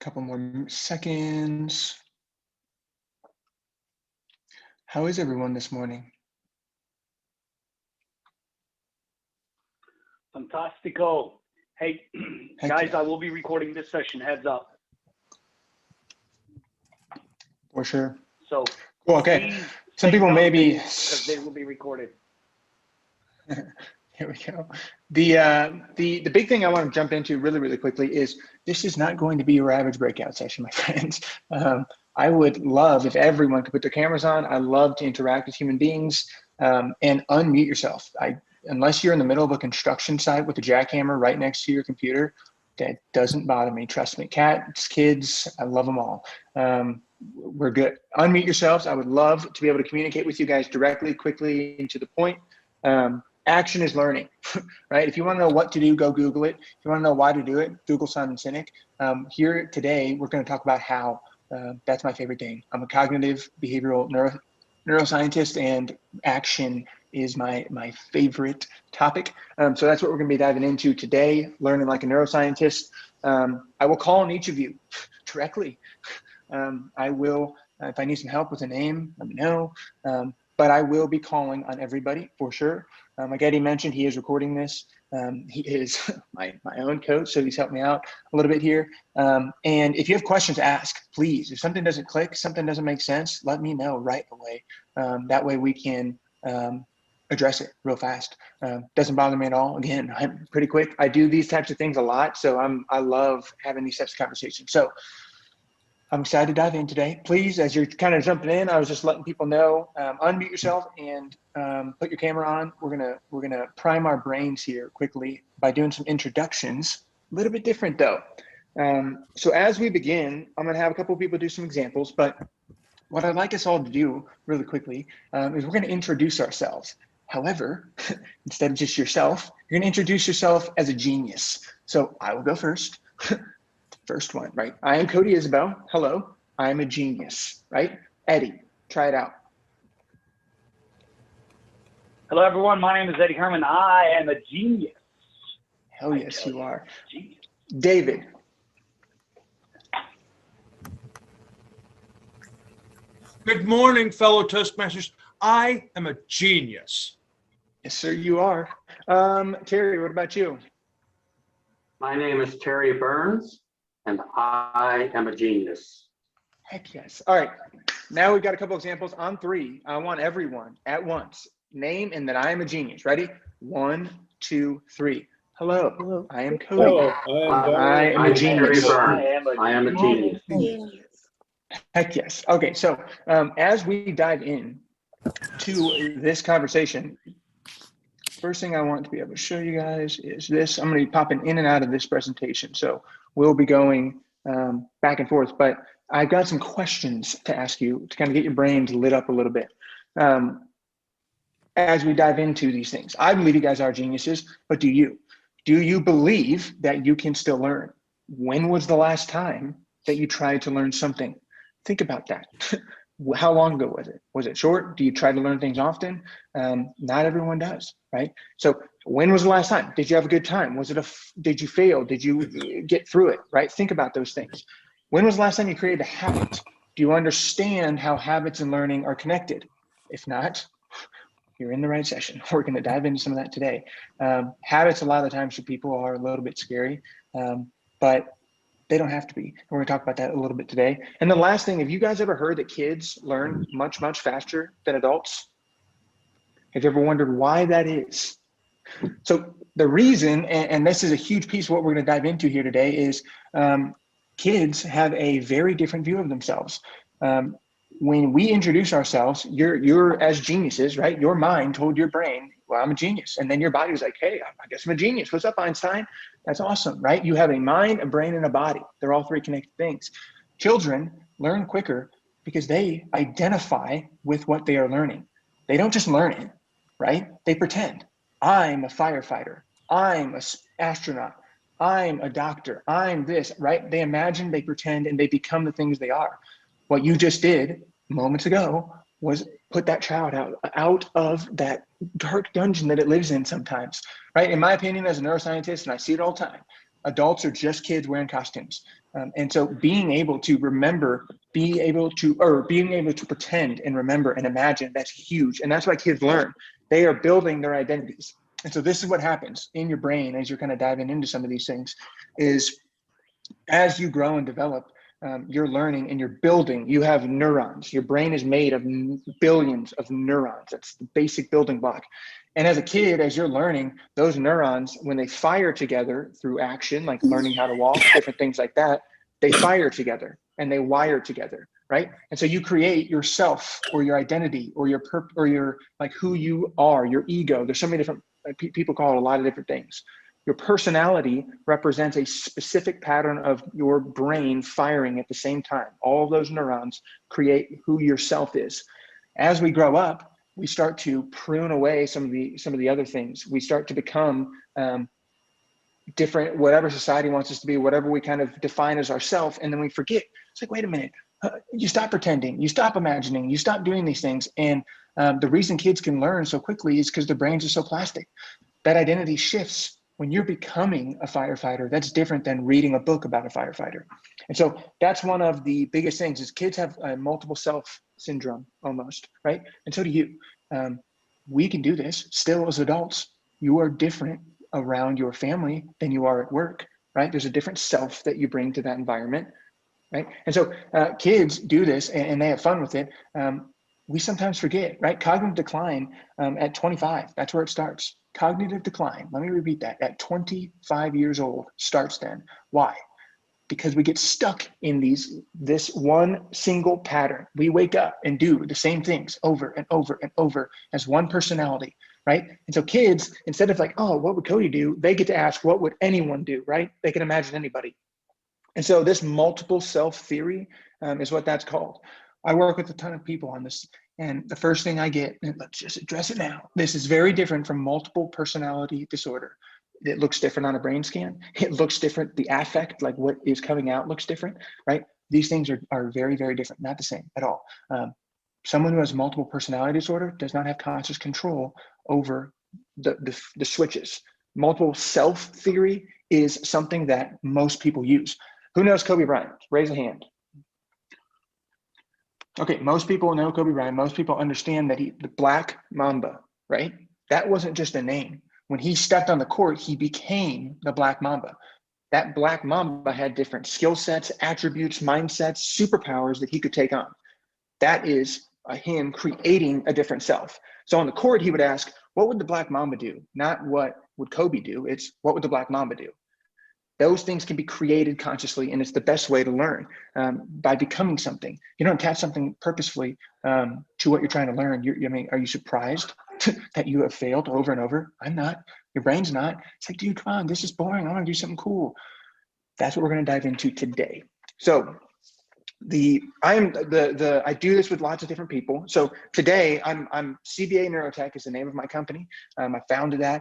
Couple more seconds. How is everyone this morning? Fantastico. Hey, guys, I will be recording this session, heads up. For sure. So, cool, okay. Some people may be, because they will be recorded. Here we go. The big thing I want to jump into really quickly is this is not going to be your average breakout session, my friends. I would love if everyone could put their cameras on. I love to interact with human beings, and unmute yourself. Unless you're in the middle of a construction site with a jackhammer right next to your computer, that doesn't bother me. Trust me. Cats, kids, I love them all. We're good. Unmute yourselves. I would love to be able to communicate with you guys directly, quickly, and to the point. Action is learning, right? If you want to know what to do, go Google it. If you want to know why to do it, Google Simon Sinek. Here today, we're going to talk about how. That's my favorite thing. I'm a cognitive behavioral neuroscientist, and action is my favorite topic. So that's what we're going to be diving into today, learning like a neuroscientist. I will call on each of you directly. I will, if I need some help with a name, let me know. But I will be calling on everybody for sure. Like Eddie mentioned, he is recording this. He is my own coach, so he's helped me out a little bit here. And if you have questions, ask, please. If something doesn't click, something doesn't make sense, let me know right away. That way we can address it real fast. Doesn't bother me at all. Again, I'm pretty quick. I do these types of things a lot, so I love having these types of conversations. So I'm excited to dive in today. Please, as you're kind of jumping in, I was just letting people know, unmute yourself and put your camera on. We're gonna prime our brains here quickly by doing some introductions. A little bit different though. So as we begin, I'm gonna have a couple of people do some examples, but what I'd like us all to do really quickly is we're gonna introduce ourselves. However, instead of just yourself, you're gonna introduce yourself as a genius. So I will go first. First one, right? I am Cody Isabel. Hello, I am a genius, right? Eddie, try it out. Hello, everyone. My name is Eddie Herman. I am a genius. Hell yes, you are. Genius. David. Good morning, fellow Toastmasters. I am a genius. Yes, sir, you are. Terry, what about you? My name is Terry Burns, and I am a genius. Heck yes. All right. Now we've got a couple examples. On three, I want everyone at once name and that I am a genius. Ready? 1, 2, 3. Hello. I am Cody. I am a genius. I am a genius. Heck yes. Okay. So as we dive in to this conversation, first thing I want to be able to show you guys is this. I'm going to be popping in and out of this presentation. So we'll be going back and forth, but I've got some questions to ask you to kind of get your brains lit up a little bit. As we dive into these things, I believe you guys are geniuses, but do you? Do you believe that you can still learn? When was the last time that you tried to learn something? Think about that. How long ago was it? Was it short? Do you try to learn things often? Not everyone does, right? So when was the last time? Did you have a good time? Was it did you fail? Did you get through it, right? Think about those things. When was the last time you created a habit? Do you understand how habits and learning are connected? If not, you're in the right session. We're going to dive into some of that today. Habits, a lot of the times for people are a little bit scary, but they don't have to be. We're going to talk about that a little bit today. And the last thing, have you guys ever heard that kids learn much faster than adults? Have you ever wondered why that is? So the reason, and this is a huge piece of what we're going to dive into here today, is kids have a very different view of themselves. When we introduce ourselves, you're as geniuses, right? Your mind told your brain, well, I'm a genius. And then your body was like, hey, I guess I'm a genius. What's up, Einstein? That's awesome, right? You have a mind, a brain, and a body. They're all three connected things. Children learn quicker because they identify with what they are learning. They don't just learn it, right? They pretend. I'm a firefighter. I'm an astronaut. I'm a doctor. I'm this, right? They imagine, they pretend, and they become the things they are. What you just did moments ago was put that child out of that dark dungeon that it lives in sometimes, right? In my opinion, as a neuroscientist, and I see it all the time, Adults are just kids wearing costumes. And so being able to remember, being able to pretend and remember and imagine, that's huge. And that's why kids learn. They are building their identities. And so this is what happens in your brain as you're kind of diving into some of these things is as you grow and develop, you're learning and you're building. You have neurons. Your brain is made of billions of neurons. That's the basic building block. And as a kid, as you're learning, those neurons, when they fire together through action, like learning how to walk, different things like that, they fire together and they wire together, right? And so you create yourself or your identity or your like who you are, your ego. There's so many different people call it a lot of different things. Your personality represents a specific pattern of your brain firing at the same time. All of those neurons create who yourself is. As we grow up, we start to prune away some of the other things. We start to become different, whatever society wants us to be, whatever we kind of define as ourselves, and then we forget. It's like, wait a minute, you stop pretending, you stop imagining, you stop doing these things. And the reason kids can learn so quickly is because their brains are so plastic. That identity shifts. When you're becoming a firefighter, that's different than reading a book about a firefighter. And so that's one of the biggest things is kids have a multiple self syndrome almost, right? And so do you. We can do this still as adults. You are different around your family than you are at work, right? There's a different self that you bring to that environment, right? And so kids do this and they have fun with it. We sometimes forget, right? Cognitive decline at 25, that's where it starts. Cognitive decline, let me repeat that, at 25 years old starts then. Why? Because we get stuck in this one single pattern. We wake up and do the same things over and over and over as one personality, right? And so kids, instead of like, oh, what would Cody do? They get to ask, what would anyone do, right? They can imagine anybody. And so this multiple self theory is what that's called. I work with a ton of people on this. And the first thing I get, and let's just address it now. This is very different from multiple personality disorder. It looks different on a brain scan. It looks different. The affect, like what is coming out, looks different, right? These things are very, very different, not the same at all. Someone who has multiple personality disorder does not have conscious control over the switches. Multiple self theory is something that most people use. Who knows Kobe Bryant? Raise a hand. Okay, most people know Kobe Bryant. Most people understand that the Black Mamba, right? That wasn't just a name. When he stepped on the court, he became the Black Mamba. That Black Mamba had different skill sets, attributes, mindsets, superpowers that he could take on. That is him creating a different self. So on the court, he would ask, what would the Black Mamba do? Not what would Kobe do, it's what would the Black Mamba do? Those things can be created consciously, and it's the best way to learn by becoming something. You don't attach something purposefully to what you're trying to learn. I mean, are you surprised that you have failed over and over? I'm not. Your brain's not. It's like, dude, come on, this is boring. I want to do something cool. That's what we're going to dive into today. So I do this with lots of different people. So today I'm CBA Neurotech is the name of my company. I founded that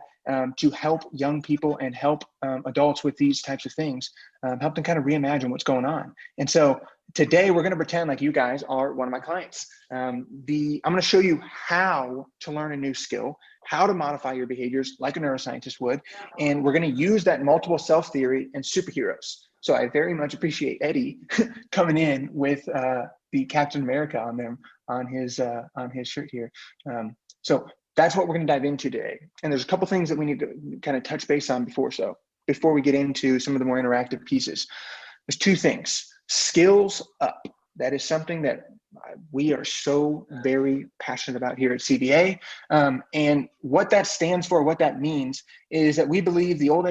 to help young people and help adults with these types of things, help them kind of reimagine what's going on. And so today we're going to pretend like you guys are one of my clients. I'm going to show you how to learn a new skill, how to modify your behaviors like a neuroscientist would, and we're going to use that multiple self theory and superheroes. So I very much appreciate Eddie coming in with the Captain America on his shirt here. So that's what we're going to dive into today. And there's a couple things that we need to kind of touch base on before we get into some of the more interactive pieces. There's two things. Skills up. That is something that we are so very passionate about here at CBA. And what that stands for, what that means is that we believe the old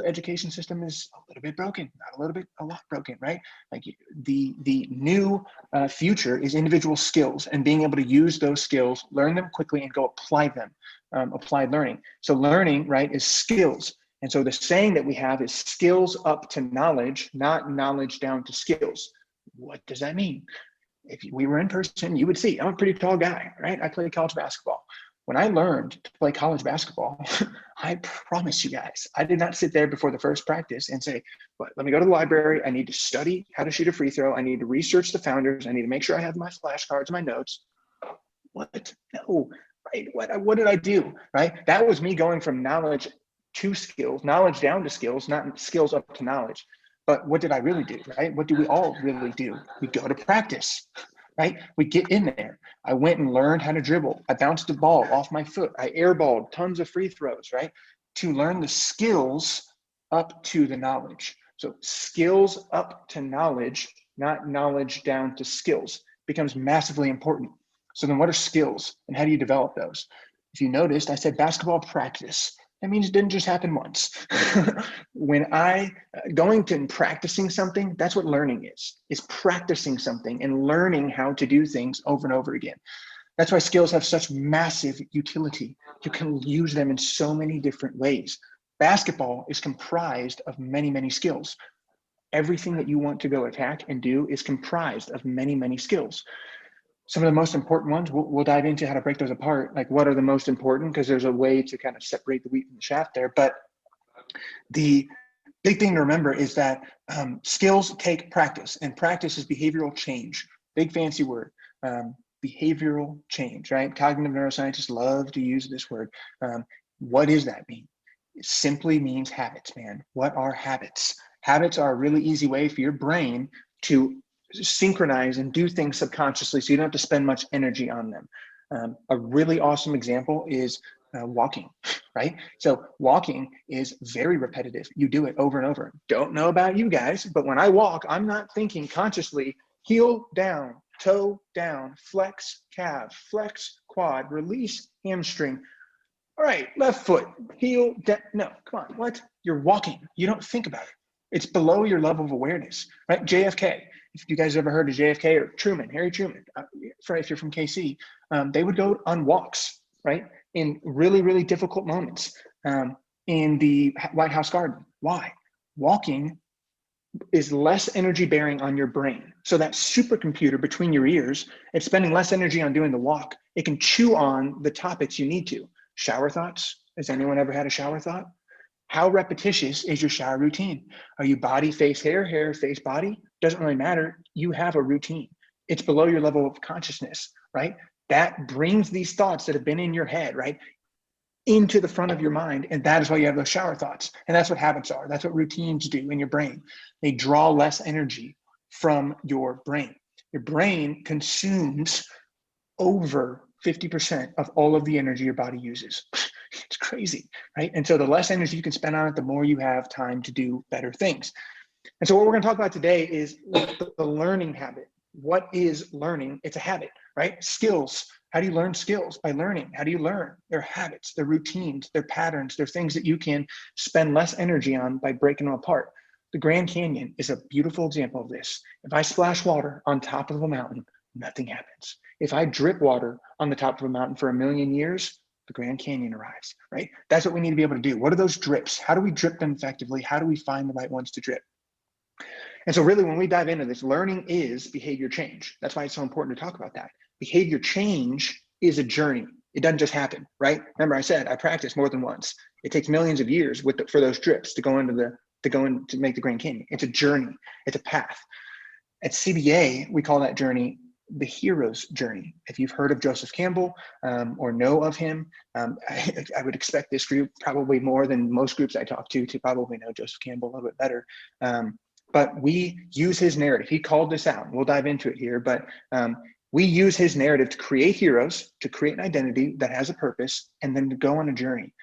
education system is a little bit broken, not a little bit, a lot broken, right? Like the new future is individual skills and being able to use those skills, learn them quickly and go apply them, applied learning. So learning, right, is skills. And so the saying that we have is skills up to knowledge, not knowledge down to skills. What does that mean? If we were in person, you would see I'm a pretty tall guy, right? I played college basketball. When I learned to play college basketball, I promise you guys, I did not sit there before the first practice and say, well, let me go to the library. I need to study how to shoot a free throw. I need to research the founders. I need to make sure I have my flashcards, my notes. What? No, right? What did I do, right? That was me going from knowledge to skills, knowledge down to skills, not skills up to knowledge. But what did I really do, right? What do we all really do? We go to practice, right? We get in there. I went and learned how to dribble. I bounced the ball off my foot. I airballed tons of free throws, right? To learn the skills up to the knowledge. So skills up to knowledge, not knowledge down to skills, becomes massively important. So then what are skills and how do you develop those? If you noticed, I said basketball practice. That means it didn't just happen once. When I going to and practicing something, that's what learning is practicing something and learning how to do things over and over again. That's why skills have such massive utility. You can use them in so many different ways. Basketball is comprised of many, many skills. Everything that you want to go attack and do is comprised of many, many skills. Some of the most important ones, we'll dive into how to break those apart. Like what are the most important, because there's a way to kind of separate the wheat from the chaff there. But the big thing to remember is that skills take practice, and practice is behavioral change. Big fancy word, behavioral change, right? Cognitive neuroscientists love to use this word. What does that mean? It simply means habits, man. What are habits? Habits are a really easy way for your brain to synchronize and do things subconsciously so you don't have to spend much energy on them. A really awesome example is walking, right? So walking is very repetitive. You do it over and over. Don't know about you guys, but when I walk, I'm not thinking consciously, heel down, toe down, flex calf, flex quad, release hamstring. All right, left foot, heel down. No, come on, what? You're walking. You don't think about it. It's below your level of awareness, right? JFK, if you guys ever heard of JFK or Truman, Harry Truman, if you're from KC, they would go on walks, right? In really, really difficult moments in the White House garden. Why? Walking is less energy bearing on your brain. So that supercomputer between your ears, it's spending less energy on doing the walk. It can chew on the topics you need to. Shower thoughts. Has anyone ever had a shower thought? How repetitious is your shower routine? Are you body, face, hair, hair, face, body? Doesn't really matter. You have a routine. It's below your level of consciousness, right? That brings these thoughts that have been in your head, right, into the front of your mind. And that is why you have those shower thoughts. And that's what habits are. That's what routines do in your brain. They draw less energy from your brain. Your brain consumes over 50% of all of the energy your body uses. It's crazy, right? And so the less energy you can spend on it, the more you have time to do better things. And so what we're going to talk about today is the learning habit. What is learning? It's a habit, right? Skills. How do you learn skills? By learning. How do you learn? They're habits, they're routines, they're patterns, they're things that you can spend less energy on by breaking them apart. The Grand Canyon is a beautiful example of this. If I splash water on top of a mountain, nothing happens. If I drip water on the top of a mountain for 1,000,000 years, the Grand Canyon arrives, right? That's what we need to be able to do. What are those drips? How do we drip them effectively? How do we find the right ones to drip? And so really when we dive into this, learning is behavior change. That's why it's so important to talk about that. Behavior change is a journey. It doesn't just happen, right? Remember I said, I practiced more than once. It takes millions of years for those drips to go into to make the Grand Canyon. It's a journey, it's a path. At CBA, we call that journey the hero's journey. If you've heard of Joseph Campbell or know of him, I would expect this group probably more than most groups I talk to probably know Joseph Campbell a little bit better. But we use his narrative. He called this out. We'll dive into it here, but we use his narrative to create heroes, to create an identity that has a purpose, and then to go on a journey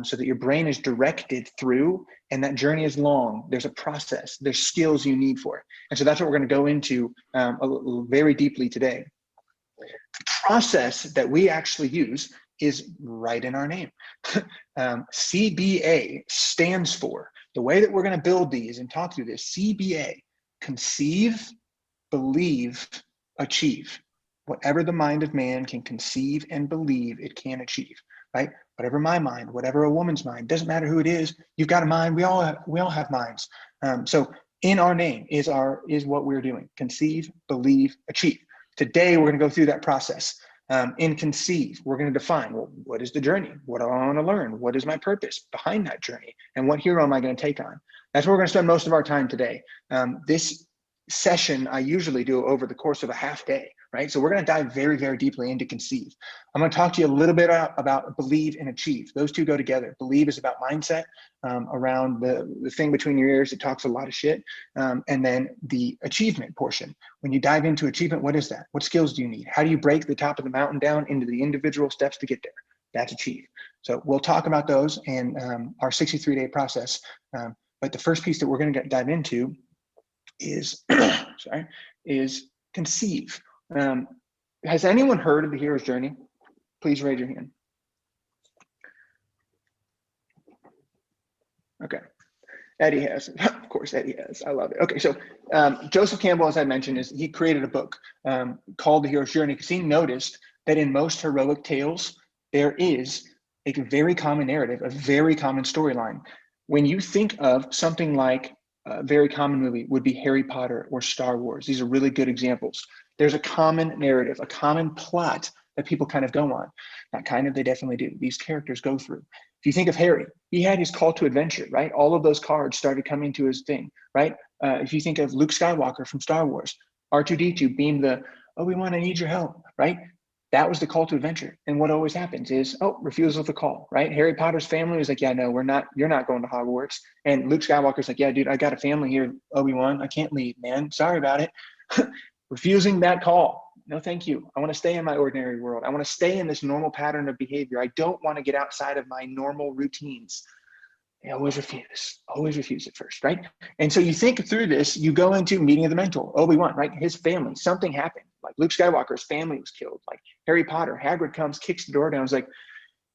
so that your brain is directed through, and that journey is long. There's a process, there's skills you need for it. And so that's what we're going to go into very deeply today. The process that we actually use is right in our name. CBA stands for, the way that we're going to build these and talk through this, CBA, conceive, believe, achieve. Whatever the mind of man can conceive and believe, it can achieve, right? Whatever my mind, whatever a woman's mind, doesn't matter who it is, you've got a mind, we all have minds. So in our name is what we're doing, conceive, believe, achieve. Today, we're gonna go through that process. In conceive, we're gonna define, well, what is the journey? What do I wanna learn? What is my purpose behind that journey? And what hero am I gonna take on? That's where we're gonna spend most of our time today. This session I usually do over the course of a half day, right? So we're going to dive very, very deeply into conceive. I'm going to talk to you a little bit about believe and achieve. Those two go together. Believe is about mindset, around the thing between your ears that talks a lot of shit. And then the achievement portion. When you dive into achievement, what is that? What skills do you need? How do you break the top of the mountain down into the individual steps to get there? That's achieve. So we'll talk about those in our 63-day process. But the first piece that we're going to dive into is, is conceive. Has anyone heard of the hero's journey? Please raise your hand. Okay. Eddie has. Of course, Eddie has. I love it. Okay, so Joseph Campbell, as I mentioned, he created a book called The Hero's Journey, because he noticed that in most heroic tales, there is a very common narrative, a very common storyline. When you think of something like a very common movie would be Harry Potter or Star Wars. These are really good examples. There's a common narrative, a common plot that people kind of go on. Not kind of, they definitely do. These characters go through. If you think of Harry, he had his call to adventure, right? All of those cards started coming to his thing, right? If you think of Luke Skywalker from Star Wars, R2-D2 being the, Obi-Wan, I need your help, right? That was the call to adventure. And what always happens is, refusal of the call, right? Harry Potter's family was like, yeah, no, you're not going to Hogwarts. And Luke Skywalker's like, yeah, dude, I got a family here, Obi-Wan, I can't leave, man. Sorry about it. Refusing that call. No, thank you. I want to stay in my ordinary world. I want to stay in this normal pattern of behavior. I don't want to get outside of my normal routines. They always refuse at first, right? And so you think through this, you go into meeting of the mentor, Obi-Wan, right? His family, something happened. Like Luke Skywalker's family was killed. Like Harry Potter, Hagrid comes, kicks the door down. He's like,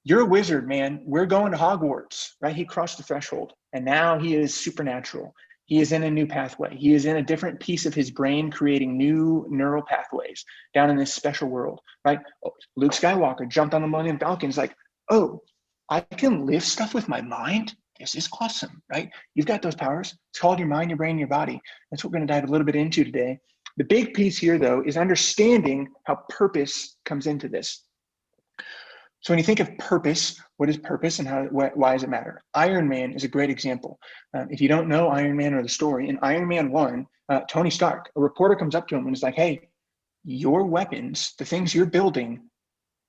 you're a wizard, man. We're going to Hogwarts, right? He crossed the threshold and now he is supernatural. He is in a new pathway. He is in a different piece of his brain, creating new neural pathways down in this special world, right? Luke Skywalker jumped on the Millennium Falcon. He's like, oh, I can lift stuff with my mind. This is awesome, right? You've got those powers. It's called your mind, your brain, your body. That's what we're going to dive a little bit into today. The big piece here, though, is understanding how purpose comes into this. So when you think of purpose, what is purpose and why does it matter? Iron Man is a great example. If you don't know Iron Man or the story, in Iron Man 1, Tony Stark, a reporter comes up to him and is like, hey, your weapons, the things you're building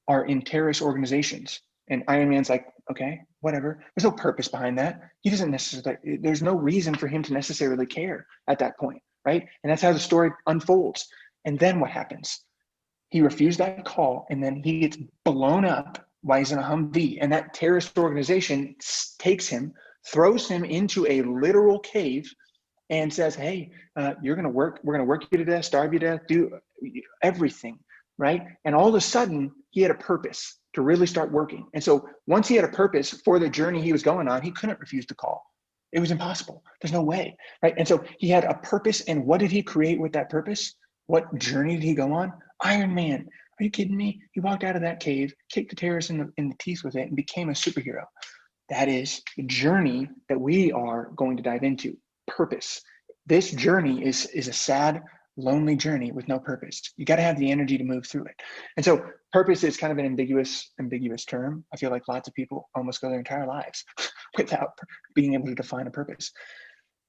are in terrorist organizations. And Iron Man's like, okay, whatever. There's no purpose behind that. He doesn't necessarily, there's no reason for him to necessarily care at that point, right? And that's how the story unfolds. And then what happens? He refused that call and then he gets blown up while he's in a Humvee. And that terrorist organization takes him, throws him into a literal cave and says, hey, we're gonna work you to death, starve you to death, do everything, right? And all of a sudden he had a purpose to really start working. And so once he had a purpose for the journey he was going on, he couldn't refuse the call. It was impossible. There's no way, right? And so he had a purpose, and what did he create with that purpose? What journey did he go on? Iron Man. Are you kidding me? He walked out of that cave, kicked the terrorists in the teeth with it, and became a superhero. That is the journey that we are going to dive into. Purpose. This journey is a sad, lonely journey with no purpose. You got to have the energy to move through it. And so purpose is kind of an ambiguous term. I feel like lots of people almost go their entire lives without being able to define a purpose.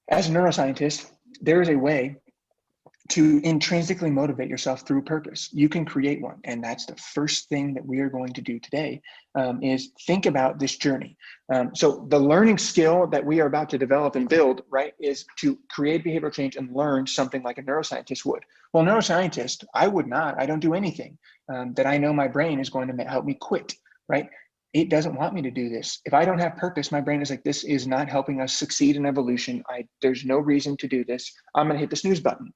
As a neuroscientist, there is a way to intrinsically motivate yourself through purpose. You can create one. And that's the first thing that we are going to do today, is think about this journey. So the learning skill that we are about to develop and build, right, is to create behavioral change and learn something like a neuroscientist would. Well, neuroscientist, I would not. I don't do anything that I know my brain is going to help me quit, right? It doesn't want me to do this. If I don't have purpose, my brain is like, this is not helping us succeed in evolution. There's no reason to do this. I'm going to hit the snooze button.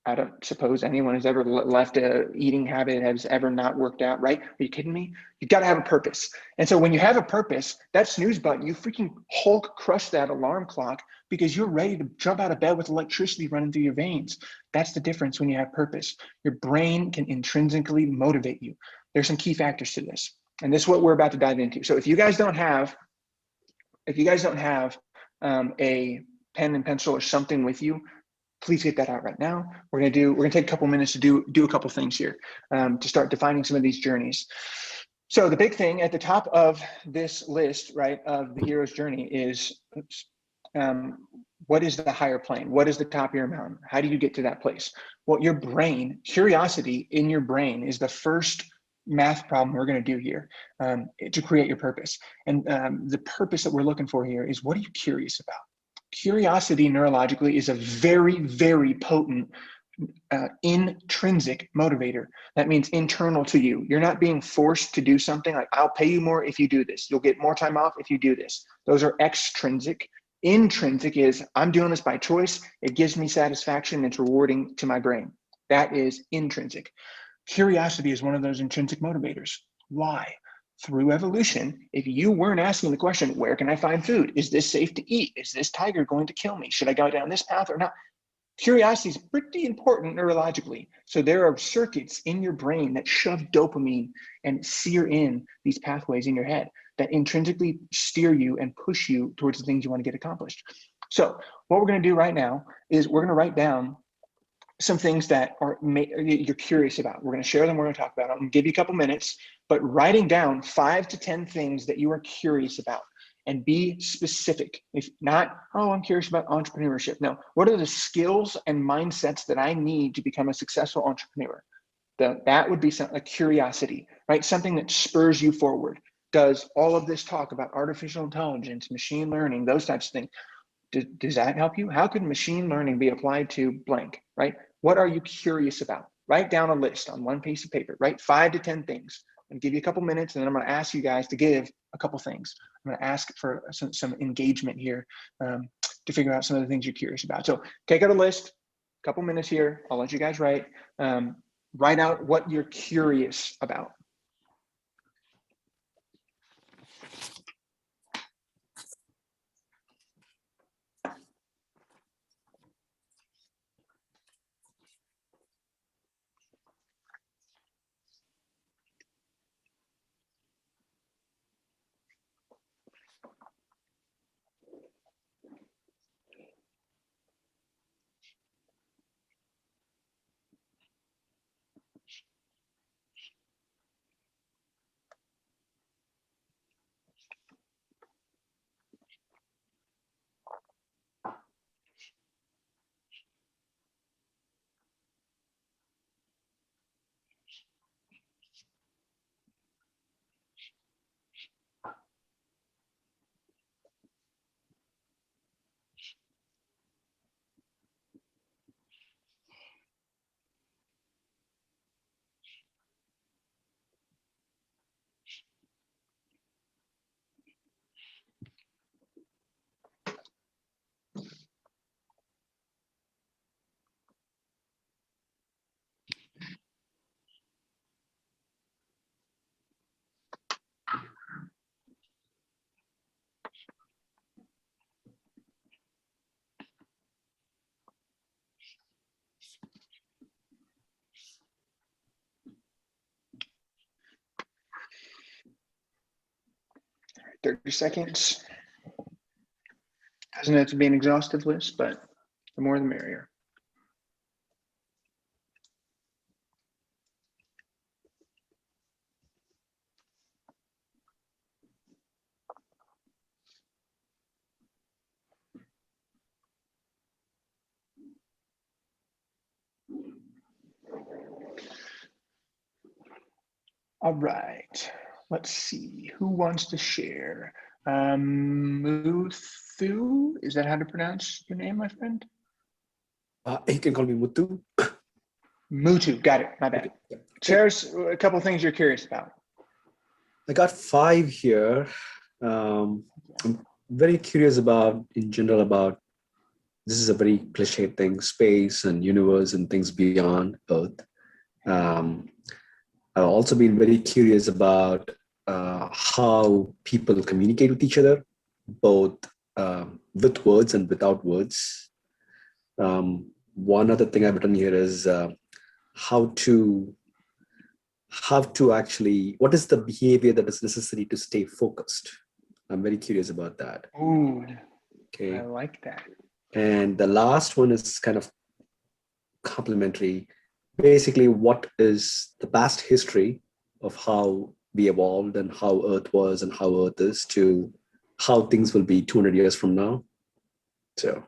I don't suppose anyone has ever left a eating habit that has ever not worked out, right? Are you kidding me? You got to have a purpose. And so when you have a purpose, that snooze button, you freaking Hulk crush that alarm clock because you're ready to jump out of bed with electricity running through your veins. That's the difference when you have purpose. Your brain can intrinsically motivate you. There's some key factors to this. And this is what we're about to dive into. So if you guys don't have a pen and pencil or something with you, please get that out right now. We're gonna take a couple minutes to do a couple things here to start defining some of these journeys. So the big thing at the top of this list, right, of the hero's journey is what is the higher plane? What is the top of your mountain? How do you get to that place? Well, your brain, curiosity in your brain is the first math problem we're going to do here to create your purpose. And the purpose that we're looking for here is, what are you curious about? Curiosity neurologically is a very, very potent intrinsic motivator. That means internal to you. You're not being forced to do something like, I'll pay you more if you do this. You'll get more time off if you do this. Those are extrinsic. Intrinsic is, I'm doing this by choice. It gives me satisfaction. It's rewarding to my brain. That is intrinsic. Curiosity is one of those intrinsic motivators. Why? Through evolution, if you weren't asking the question, where can I find food? Is this safe to eat? Is this tiger going to kill me? Should I go down this path or not? Curiosity is pretty important neurologically. So there are circuits in your brain that shove dopamine and sear in these pathways in your head that intrinsically steer you and push you towards the things you want to get accomplished. So what we're going to do right now is we're going to write down some things that you're curious about. We're going to share them. We're going to talk about them. I'm going to give you a couple minutes, but writing down 5 to 10 things that you are curious about, and be specific. If not, oh, I'm curious about entrepreneurship. No, what are the skills and mindsets that I need to become a successful entrepreneur? That would be a curiosity, right? Something that spurs you forward. Does all of this talk about artificial intelligence, machine learning, those types of things? Does that help you? How could machine learning be applied to blank, right? What are you curious about? Write down a list on one piece of paper, write 5 to 10 things. And give you a couple minutes, and then I'm going to ask you guys to give a couple things. I'm going to ask for some engagement here to figure out some of the things you're curious about. So take out a list, a couple minutes here. I'll let you guys write. Write out what you're curious about. 30 seconds. Doesn't have to be an exhaustive list, but the more the merrier. All right, let's see, who wants to share? Muthu, is that how to pronounce your name, my friend? You can call me Muthu. Mutu, got it, my bad. Okay. Share us a couple of things you're curious about. I got 5 here. I'm very curious about, in general, about, this is a very cliche thing, space and universe and things beyond Earth. I've also been very curious about how people communicate with each other, both with words and without words. One other thing I've written here is how to actually, what is the behavior that is necessary to stay focused? I'm very curious about that. Ooh, okay. I like that. And the last one is kind of complementary. Basically, what is the past history of how we evolved and how Earth was and how Earth is to how things will be 200 years from now. So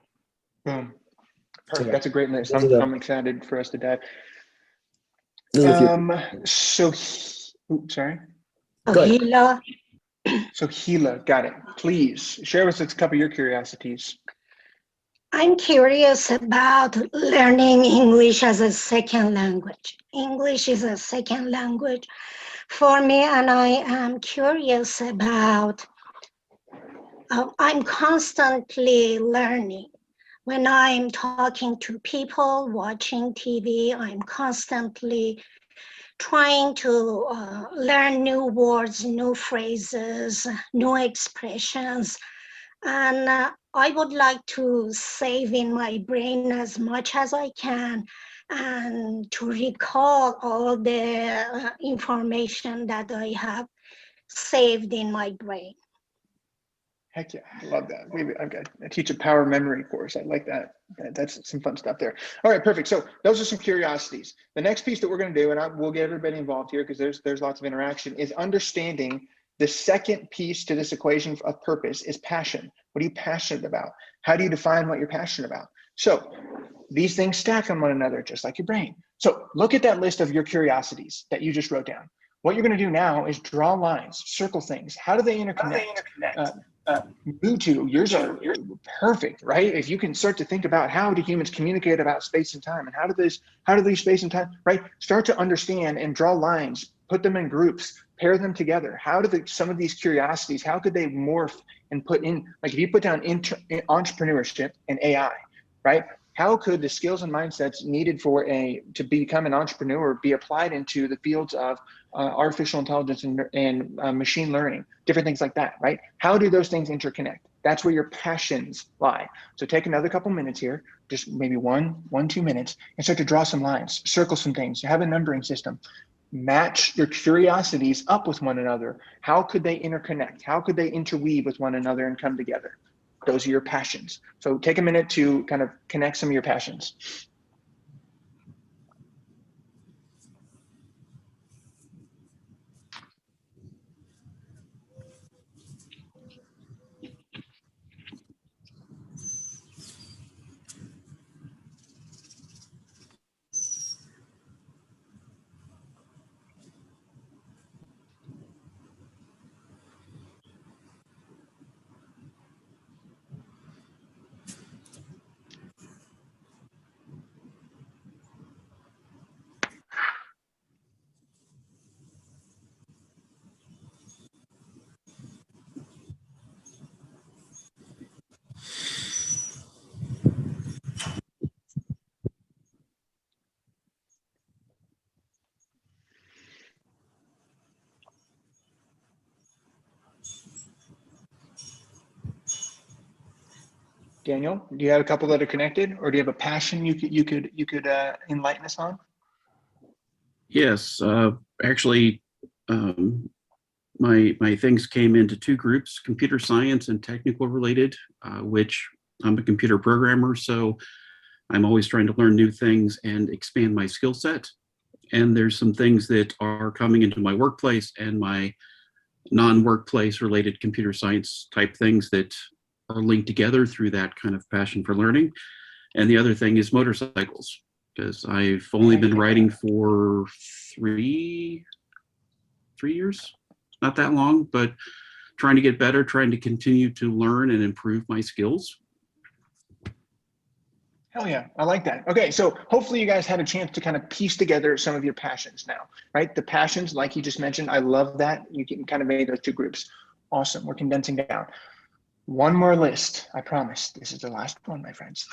Boom. So, Perfect. yeah, That's a great list. those are I'm excited for us to dive. those are a few. Sorry. Go ahead. Gila. So Gila, got it. Please share with us a couple of your curiosities. I'm curious about learning English as a second language. English is a second language for me, and I am curious about, I'm constantly learning. When I'm talking to people, watching TV, I'm constantly trying to learn new words, new phrases, new expressions. And I would like to save in my brain as much as I can and to recall all the information that I have saved in my brain. Heck yeah, I love that. I teach a power memory course. I like that. That's some fun stuff there. All right, perfect. So those are some curiosities. The next piece that we're going to do, and we'll get everybody involved here because there's lots of interaction, is understanding the second piece to this equation of purpose is passion. What are you passionate about? How do you define what you're passionate about? So these things stack on one another, just like your brain. So look at that list of your curiosities that you just wrote down. What you're going to do now is draw lines, circle things. How do they interconnect? Yours are perfect, right? If you can start to think about how do humans communicate about space and time, and how do these space and time, right? Start to understand and draw lines, put them in groups, pair them together. How do some of these curiosities, how could they morph and put in, like if you put down entrepreneurship and AI, right? How could the skills and mindsets needed to become an entrepreneur be applied into the fields of artificial intelligence and machine learning, different things like that, right? How do those things interconnect? That's where your passions lie. So take another couple minutes here, just maybe 2 minutes, and start to draw some lines, circle some things, have a numbering system, match your curiosities up with one another. How could they interconnect? How could they interweave with one another and come together? Those are your passions. So take a minute to kind of connect some of your passions. Daniel, do you have a couple that are connected, or do you have a passion you could enlighten us on? Yes, actually, my things came into two groups: computer science and technical related, which I'm a computer programmer, so I'm always trying to learn new things and expand my skill set. And there's some things that are coming into my workplace and my non-workplace related computer science type things that are linked together through that kind of passion for learning. And the other thing is motorcycles, because I've only been riding for three years, not that long, but trying to get better, trying to continue to learn and improve my skills. Hell yeah, I like that. Okay, so hopefully you guys had a chance to kind of piece together some of your passions now, right? The passions, like you just mentioned, I love that. You can kind of make those two groups. Awesome, we're condensing down. One more list, I promise. This is the last one, my friends.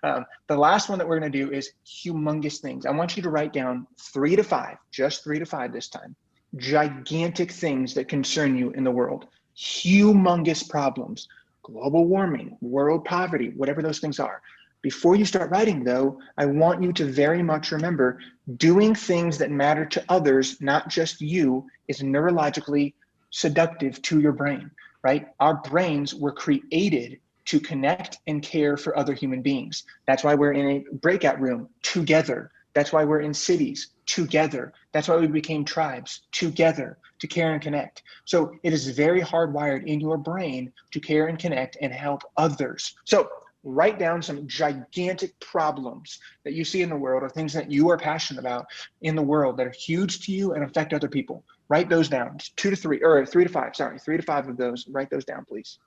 The last one that we're gonna do is humongous things. I want you to write down 3 to 5, just 3 to 5 this time, gigantic things that concern you in the world, humongous problems, global warming, world poverty, whatever those things are. Before you start writing though, I want you to very much remember doing things that matter to others, not just you, is neurologically seductive to your brain, right? Our brains were created to connect and care for other human beings. That's why we're in a breakout room together. That's why we're in cities together. That's why we became tribes together to care and connect. So it is very hardwired in your brain to care and connect and help others. So Write down some gigantic problems that you see in the world, or things that you are passionate about in the world that are huge to you and affect other people. Write those down. 2 to 3, or 3 to 5, sorry, 3 to 5 of those. Write those down, please.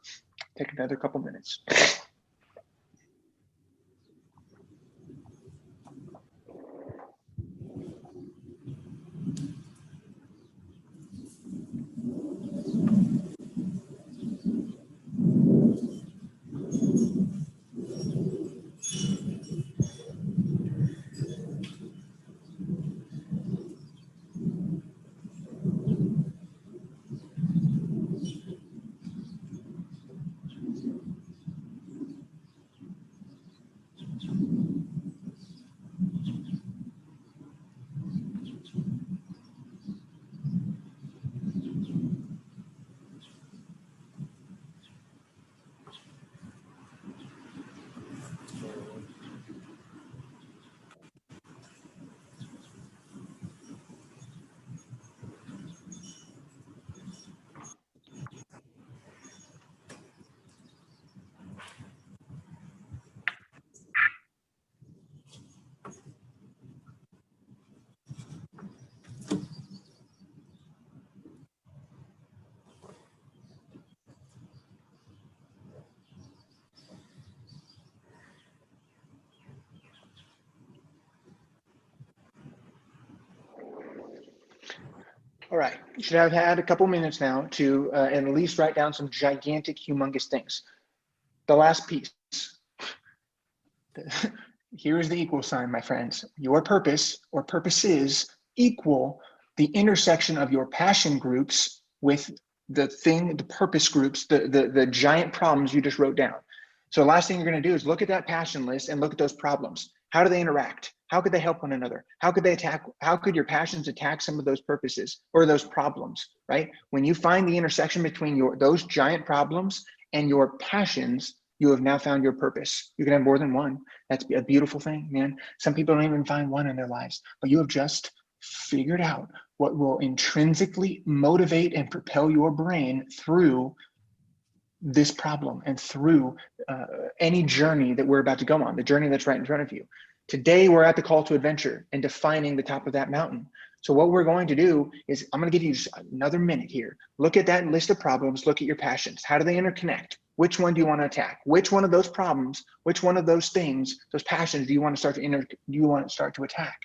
Take another couple minutes. All right, you should have had a couple minutes now to at least write down some gigantic, humongous things. The last piece. Here is the equal sign, my friends. Your purpose or purposes equal the intersection of your passion groups with the purpose groups, the giant problems you just wrote down. So the last thing you're going to do is look at that passion list and look at those problems. How do they interact? How could they help one another? How could they attack? How could your passions attack some of those purposes or those problems, right? When you find the intersection between those giant problems and your passions, you have now found your purpose. You can have more than one. That's a beautiful thing, man. Some people don't even find one in their lives, but you have just figured out what will intrinsically motivate and propel your brain through this problem and through any journey that we're about to go on, the journey that's right in front of you. Today, we're at the call to adventure and defining the top of that mountain. So what we're going to do is I'm going to give you just another minute here. Look at that list of problems. Look at your passions. How do they interconnect? Which one do you want to attack? Which one of those problems, which one of those things, those passions do you want to start to attack?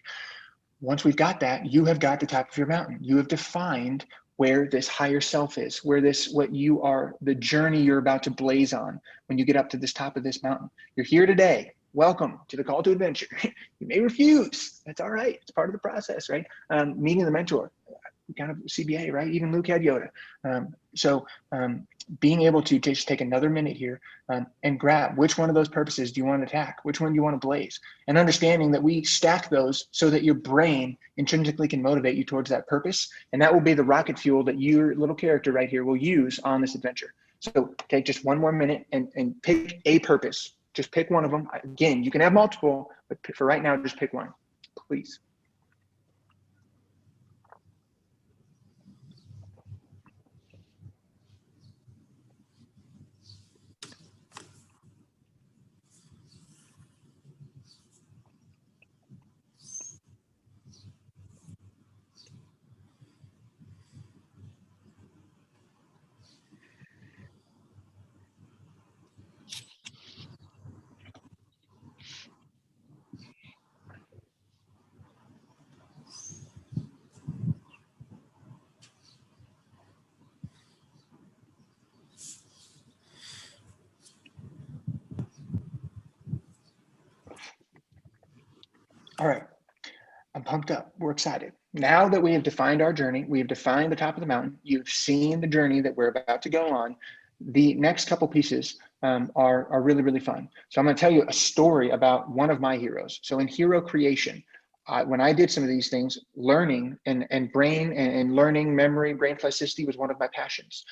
Once we've got that, you have got the top of your mountain. You have defined where this higher self is, where what you are, the journey you're about to blaze on when you get up to this top of this mountain. You're here today. Welcome to the call to adventure. You may refuse. That's all right. It's part of the process, right? Meeting the mentor, kind of CBA, right? Even Luke had Yoda. Being able to just take another minute here and grab which one of those purposes do you want to attack? Which one do you want to blaze? And understanding that we stack those so that your brain intrinsically can motivate you towards that purpose. And that will be the rocket fuel that your little character right here will use on this adventure. So take just one more minute and pick a purpose. Just pick one of them. Again, you can have multiple, but for right now, just pick one, please. All right, I'm pumped up. We're excited. Now that we have defined our journey, we have defined the top of the mountain, you've seen the journey that we're about to go on, the next couple pieces are really, really fun. So I'm going to tell you a story about one of my heroes. So in hero creation, when I did some of these things, learning and brain and learning, memory, brain plasticity was one of my passions.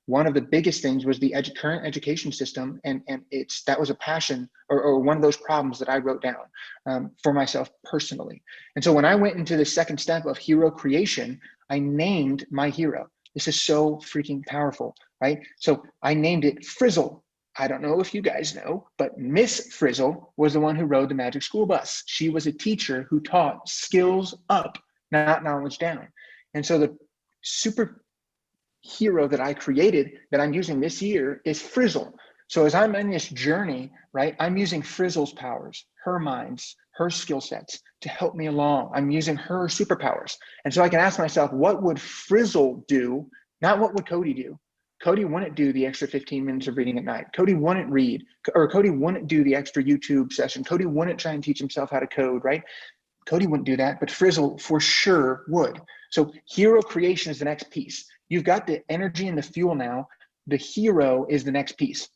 One of the biggest things was the current education system, and that was a passion or one of those problems that I wrote down for myself personally. And so when I went into the second step of hero creation, I named my hero. This is so freaking powerful, right? So I named it Frizzle. I don't know if you guys know, but Miss Frizzle was the one who rode the magic school bus. She was a teacher who taught skills up, not knowledge down. And so the super hero that I created that I'm using this year is Frizzle. So as I'm in this journey, right, I'm using Frizzle's powers, her minds, her skill sets to help me along. I'm using her superpowers. And so I can ask myself, what would Frizzle do? Not what would Cody do? Cody wouldn't do the extra 15 minutes of reading at night. Cody wouldn't read, or Cody wouldn't do the extra YouTube session. Cody wouldn't try and teach himself how to code, right? Cody wouldn't do that, but Frizzle for sure would. So hero creation is the next piece. You've got the energy and the fuel now. The hero is the next piece.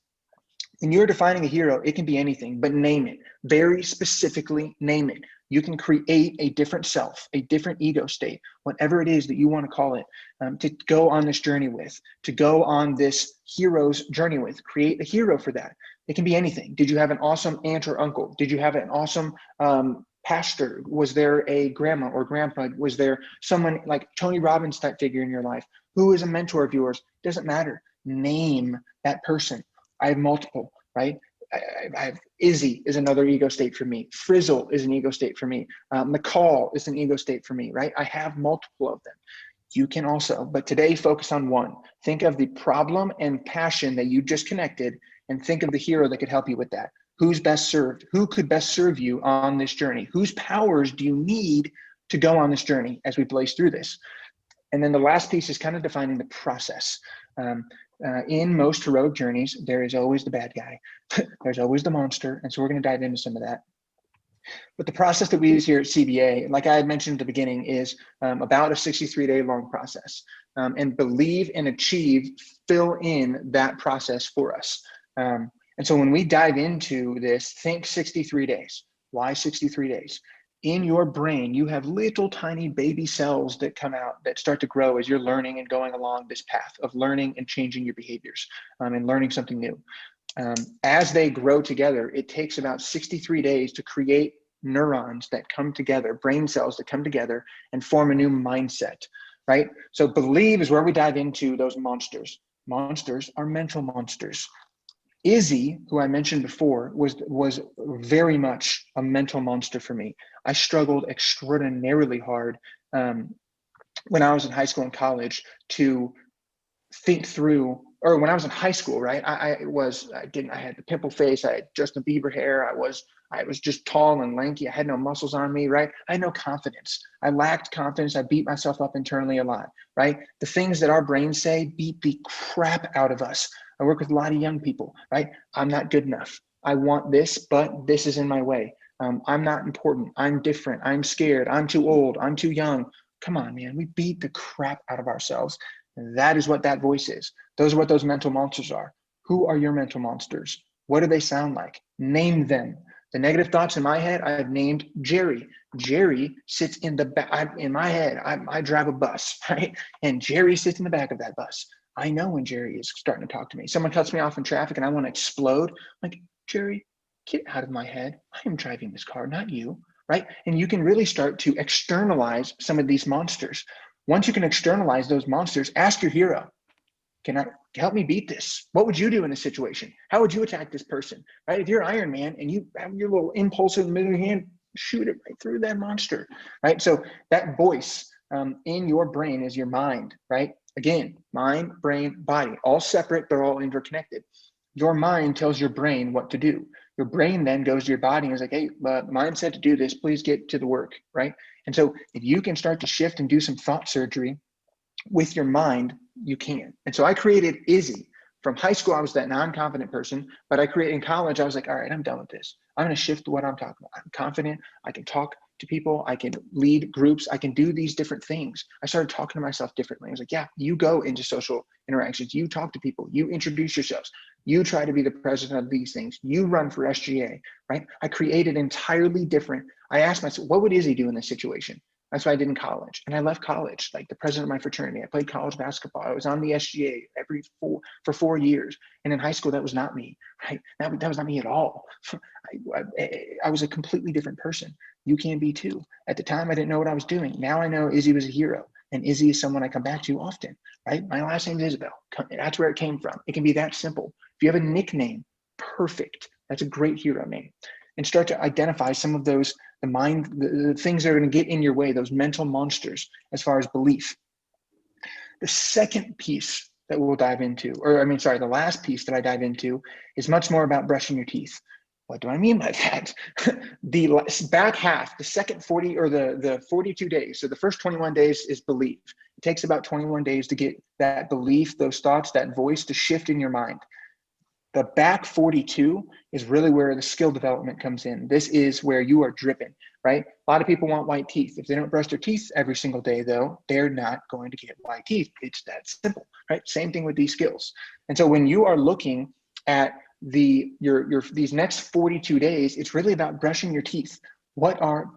When you're defining a hero, it can be anything, but name it. Very specifically name it. You can create a different self, a different ego state, whatever it is that you want to call it, to go on this journey with, to go on this hero's journey with. Create a hero for that. It can be anything. Did you have an awesome aunt or uncle? Did you have an awesome pastor? Was there a grandma or grandpa? Was there someone like Tony Robbins type figure in your life? Who is a mentor of yours? Doesn't matter. Name that person. I have multiple, right? I have Izzy is another ego state for me. Frizzle is an ego state for me. McCall is an ego state for me, right? I have multiple of them. You can also, but today focus on one. Think of the problem and passion that you just connected and think of the hero that could help you with that. Who's best served? Who could best serve you on this journey? Whose powers do you need to go on this journey as we blaze through this? And then the last piece is kind of defining the process. In most heroic journeys, there is always the bad guy. There's always the monster. And so we're going to dive into some of that. But the process that we use here at CBA, like I had mentioned at the beginning, is about a 63-day long process. And believe and achieve fill in that process for us. And so when we dive into this, think 63 days. Why 63 days? In your brain, you have little tiny baby cells that come out that start to grow as you're learning and going along this path of learning and changing your behaviors and learning something new. As they grow together, it takes about 63 days to create neurons that come together, brain cells that come together and form a new mindset, right? So believe is where we dive into those monsters. Monsters are mental monsters. Izzy, who I mentioned before, was very much a mental monster for me. I struggled extraordinarily hard when I was in high school and college to think through, or when I was in high school, right? I had the pimple face, I had Justin Bieber hair, I was just tall and lanky, I had no muscles on me, right? I had no confidence. I lacked confidence. I beat myself up internally a lot, right? The things that our brains say beat the crap out of us. I work with a lot of young people, right? I'm not good enough. I want this, but this is in my way. I'm not important. I'm different. I'm scared. I'm too old. I'm too young. Come on, man. We beat the crap out of ourselves. And that is what that voice is. Those are what those mental monsters are. Who are your mental monsters? What do they sound like? Name them. The negative thoughts in my head, I have named Jerry. Jerry sits in the back. In my head, I drive a bus, right? And Jerry sits in the back of that bus. I know when Jerry is starting to talk to me. Someone cuts me off in traffic and I want to explode. I'm like, Jerry, get out of my head. I am driving this car, not you, right? And you can really start to externalize some of these monsters. Once you can externalize those monsters, ask your hero, can I help me beat this? What would you do in this situation? How would you attack this person, right? If you're Iron Man and you have your little impulse in the middle of your hand, shoot it right through that monster, right? So that voice in your brain is your mind, right? Again, mind, brain, body, all separate, they're all interconnected. Your mind tells your brain what to do. Your brain then goes to your body and is like, hey, mind said to do this, please get to the work, right? And so if you can start to shift and do some thought surgery with your mind, you can. And so I created Izzy. From high school, I was that non-confident person, but I created in college, I was like, all right, I'm done with this. I'm going to shift what I'm talking about. I'm confident. I can talk to people. I can lead groups. I can do these different things. I started talking to myself differently. I was like, yeah, you go into social interactions. You talk to people. You introduce yourselves. You try to be the president of these things. You run for SGA, right? I created entirely different. I asked myself, what would Izzy do in this situation? That's what I did in college. And I left college, like the president of my fraternity. I played college basketball. I was on the SGA for 4 years. And in high school, that was not me, right? That was not me at all. I was a completely different person. You can be too. At the time, I didn't know what I was doing. Now I know Izzy was a hero. And Izzy is someone I come back to often, right? My last name is Isabel. That's where it came from. It can be that simple. If you have a nickname, perfect. That's a great hero name. And start to identify some of those, the things that are going to get in your way, those mental monsters as far as belief. The second piece that we'll dive into, the last piece that I dive into is much more about brushing your teeth. What do I mean by that? The back half, the second 40 or the 42 days. So the first 21 days is belief. It takes about 21 days to get that belief, those thoughts, that voice to shift in your mind. The back 42 is really where the skill development comes in. This is where you are dripping, right? A lot of people want white teeth. If they don't brush their teeth every single day, though, they're not going to get white teeth. It's that simple, right? Same thing with these skills. And so when you are looking at these next 42 days, it's really about brushing your teeth.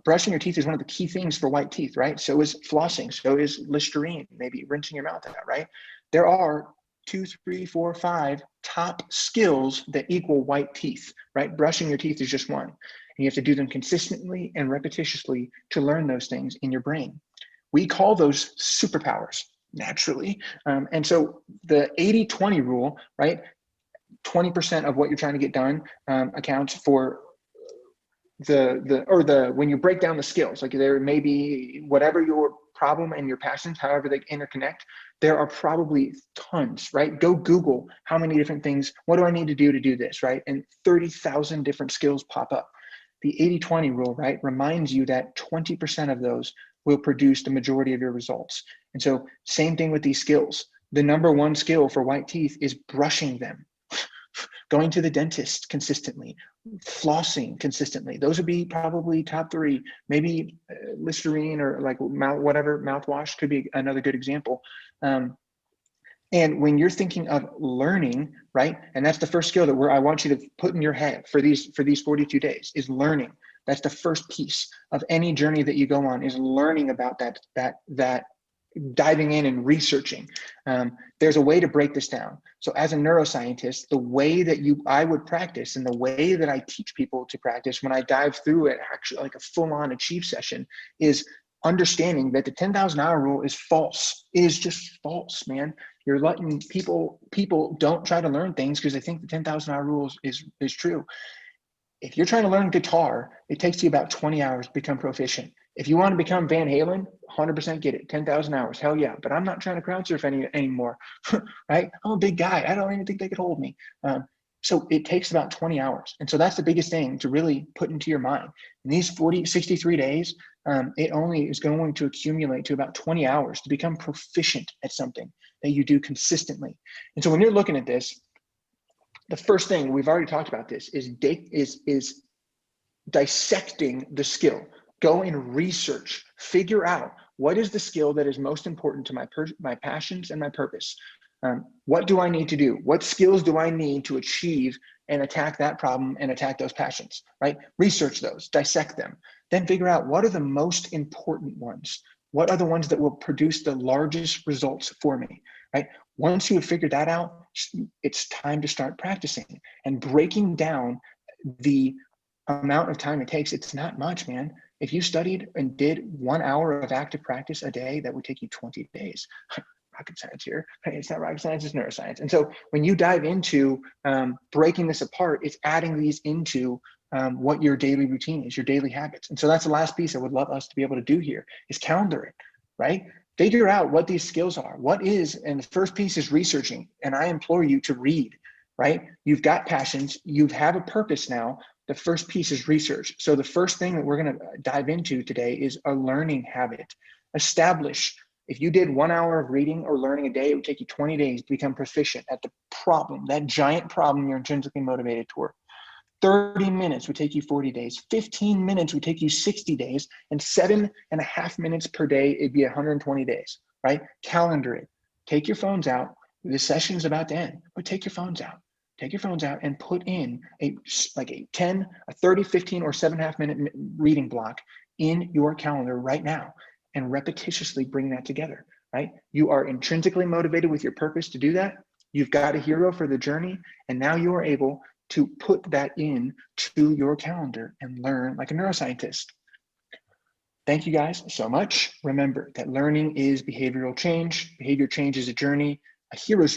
Brushing your teeth is one of the key things for white teeth, right? So is flossing, so is Listerine, maybe rinsing your mouth out, right? There are 2, 3, 4, 5 top skills that equal white teeth, right? Brushing your teeth is just one. And you have to do them consistently and repetitiously to learn those things in your brain. We call those superpowers, naturally. And so the 80-20 rule, right? 20% of what you're trying to get done accounts for when you break down the skills. Like there may be whatever your problem and your passions, however they interconnect, there are probably tons, right? Go Google how many different things, what do I need to do this, right? And 30,000 different skills pop up. The 80-20 rule, right, reminds you that 20% of those will produce the majority of your results. And so same thing with these skills. The number one skill for white teeth is brushing them. Going to the dentist consistently, flossing consistently. Those would be probably top 3. Maybe Listerine or like mouthwash could be another good example. And when you're thinking of learning, right? And that's the first skill that I want you to put in your head for these 42 days is learning. That's the first piece of any journey that you go on, is learning about that diving in and researching. There's a way to break this down. So as a neuroscientist, the way that I would practice and the way that I teach people to practice when I dive through it, actually like a full-on achieve session, is understanding that the 10,000 hour rule is false. It is just false, man. You're letting people don't try to learn things because they think the 10,000 hour rule is true. If you're trying to learn guitar, it takes you about 20 hours to become proficient. If you want to become Van Halen, 100% get it, 10,000 hours, hell yeah. But I'm not trying to crowd surf anymore, right? I'm a big guy. I don't even think they could hold me. So it takes about 20 hours. And so that's the biggest thing to really put into your mind. In these 63 days, it only is going to accumulate to about 20 hours to become proficient at something that you do consistently. And so when you're looking at this, the first thing, we've already talked about this, is dissecting the skill. Go and research, figure out what is the skill that is most important to my passions and my purpose. What do I need to do? What skills do I need to achieve and attack that problem and attack those passions, right? Research those, dissect them, then figure out what are the most important ones. What are the ones that will produce the largest results for me, right? Once you have figured that out, it's time to start practicing and breaking down the amount of time it takes. It's not much, man. If you studied and did 1 hour of active practice a day, that would take you 20 days. Rocket science here. It's not rocket science, it's neuroscience. And so when you dive into breaking this apart, it's adding these into what your daily routine is, your daily habits. And so that's the last piece I would love us to be able to do here, is calendar it, right? Figure out what these skills are. And the first piece is researching. And I implore you to read, right? You've got passions, you have a purpose now. The first piece is research. So the first thing that we're going to dive into today is a learning habit. Establish, if you did 1 hour of reading or learning a day, it would take you 20 days to become proficient at the problem, that giant problem you're intrinsically motivated toward. 30 minutes would take you 40 days. 15 minutes would take you 60 days. And 7.5 minutes per day, it'd be 120 days, right? Calendar it. Take your phones out. The session's about to end, but take your phones out. Take your phones out and put in a 10, a 30, 15, or 7.5 minute reading block in your calendar right now, and repetitiously bring that together, right? You are intrinsically motivated with your purpose to do that. You've got a hero for the journey, and now you are able to put that in to your calendar and learn like a neuroscientist. Thank you guys so much. Remember that learning is behavioral change. Behavior change is a journey. A hero's